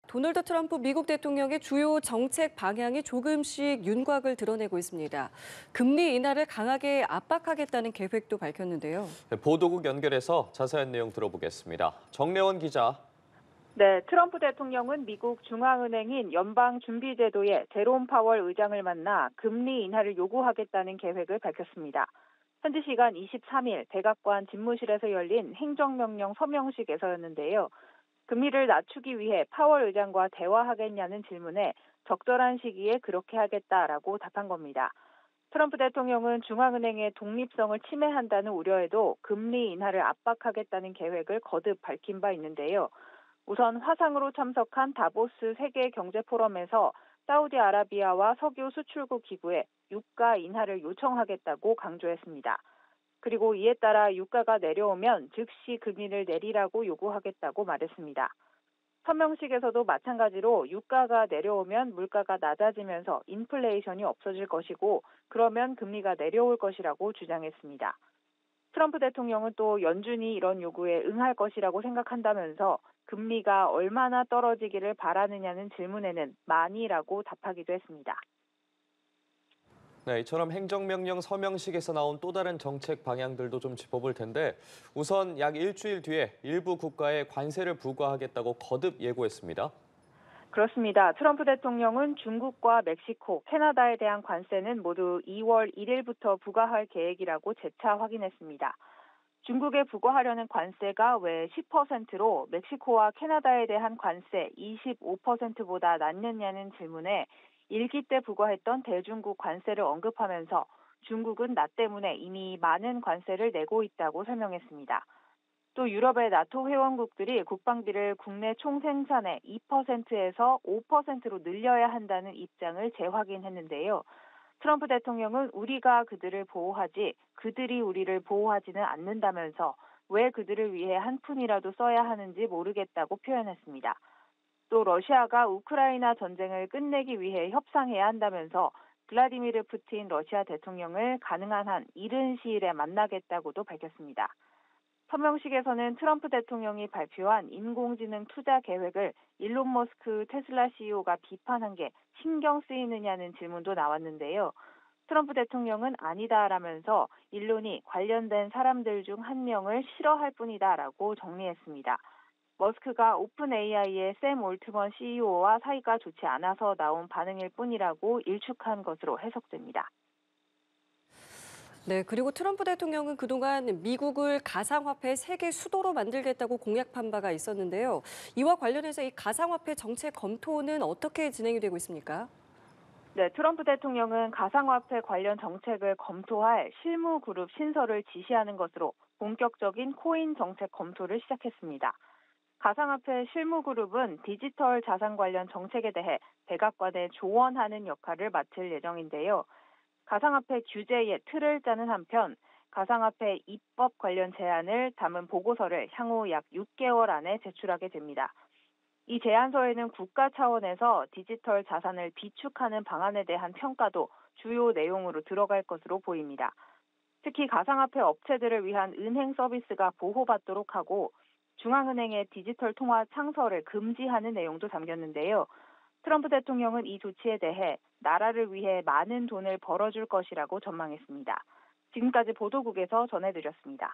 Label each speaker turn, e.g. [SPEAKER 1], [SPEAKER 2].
[SPEAKER 1] 도널드 트럼프 미국 대통령의 주요 정책 방향이 조금씩 윤곽을 드러내고 있습니다. 금리 인하를 강하게 압박하겠다는 계획도 밝혔는데요.
[SPEAKER 2] 보도국 연결해서 자세한 내용 들어보겠습니다. 정래원 기자.
[SPEAKER 3] 네, 트럼프 대통령은 미국 중앙은행인 연방준비제도의 제롬 파월 의장을 만나 금리 인하를 요구하겠다는 계획을 밝혔습니다. 현지 시간 23일 백악관 집무실에서 열린 행정명령 서명식에서였는데요. 금리를 낮추기 위해 파월 의장과 대화하겠냐는 질문에 적절한 시기에 그렇게 하겠다라고 답한 겁니다. 트럼프 대통령은 중앙은행의 독립성을 침해한다는 우려에도 금리 인하를 압박하겠다는 계획을 거듭 밝힌 바 있는데요. 우선 화상으로 참석한 다보스 세계경제포럼에서 사우디아라비아와 석유 수출국 기구에 유가 인하를 요청하겠다고 강조했습니다. 그리고 이에 따라 유가가 내려오면 즉시 금리를 내리라고 요구하겠다고 말했습니다. 서명식에서도 마찬가지로 유가가 내려오면 물가가 낮아지면서 인플레이션이 없어질 것이고 그러면 금리가 내려올 것이라고 주장했습니다. 트럼프 대통령은 또 연준이 이런 요구에 응할 것이라고 생각한다면서 금리가 얼마나 떨어지기를 바라느냐는 질문에는 많이라고 답하기도 했습니다.
[SPEAKER 2] 네, 이처럼 행정명령 서명식에서 나온 또 다른 정책 방향들도 좀 짚어볼 텐데 우선 약 일주일 뒤에 일부 국가에 관세를 부과하겠다고 거듭 예고했습니다.
[SPEAKER 3] 그렇습니다. 트럼프 대통령은 중국과 멕시코, 캐나다에 대한 관세는 모두 2월 1일부터 부과할 계획이라고 재차 확인했습니다. 중국에 부과하려는 관세가 왜 10%로 멕시코와 캐나다에 대한 관세 25%보다 낮느냐는 질문에 일기 때 부과했던 대중국 관세를 언급하면서 중국은 나 때문에 이미 많은 관세를 내고 있다고 설명했습니다. 또 유럽의 나토 회원국들이 국방비를 국내 총생산의 2%에서 5%로 늘려야 한다는 입장을 재확인했는데요. 트럼프 대통령은 우리가 그들을 보호하지 그들이 우리를 보호하지는 않는다면서 왜 그들을 위해 한 푼이라도 써야 하는지 모르겠다고 표현했습니다. 또 러시아가 우크라이나 전쟁을 끝내기 위해 협상해야 한다면서 블라디미르 푸틴 러시아 대통령을 가능한 한 이른 시일에 만나겠다고도 밝혔습니다. 서명식에서는 트럼프 대통령이 발표한 인공지능 투자 계획을 일론 머스크 테슬라 CEO가 비판한 게 신경 쓰이느냐는 질문도 나왔는데요. 트럼프 대통령은 아니다라면서 일론이 관련된 사람들 중 한 명을 싫어할 뿐이다라고 정리했습니다. 머스크가 오픈 AI의 샘 올트먼 CEO와 사이가 좋지 않아서 나온 반응일 뿐이라고 일축한 것으로 해석됩니다.
[SPEAKER 1] 네, 그리고 트럼프 대통령은 그동안 미국을 가상화폐 세계 수도로 만들겠다고 공약한 바가 있었는데요. 이와 관련해서 이 가상화폐 정책 검토는 어떻게 진행이 되고 있습니까?
[SPEAKER 3] 네, 트럼프 대통령은 가상화폐 관련 정책을 검토할 실무 그룹 신설을 지시하는 것으로 본격적인 코인 정책 검토를 시작했습니다. 가상화폐 실무 그룹은 디지털 자산 관련 정책에 대해 백악관에 조언하는 역할을 맡을 예정인데요. 가상화폐 규제의 틀을 짜는 한편 가상화폐 입법 관련 제안을 담은 보고서를 향후 약 6개월 안에 제출하게 됩니다. 이 제안서에는 국가 차원에서 디지털 자산을 비축하는 방안에 대한 평가도 주요 내용으로 들어갈 것으로 보입니다. 특히 가상화폐 업체들을 위한 은행 서비스가 보호받도록 하고 중앙은행의 디지털 통화 창설을 금지하는 내용도 담겼는데요. 트럼프 대통령은 이 조치에 대해 나라를 위해 많은 돈을 벌어줄 것이라고 전망했습니다. 지금까지 보도국에서 전해드렸습니다.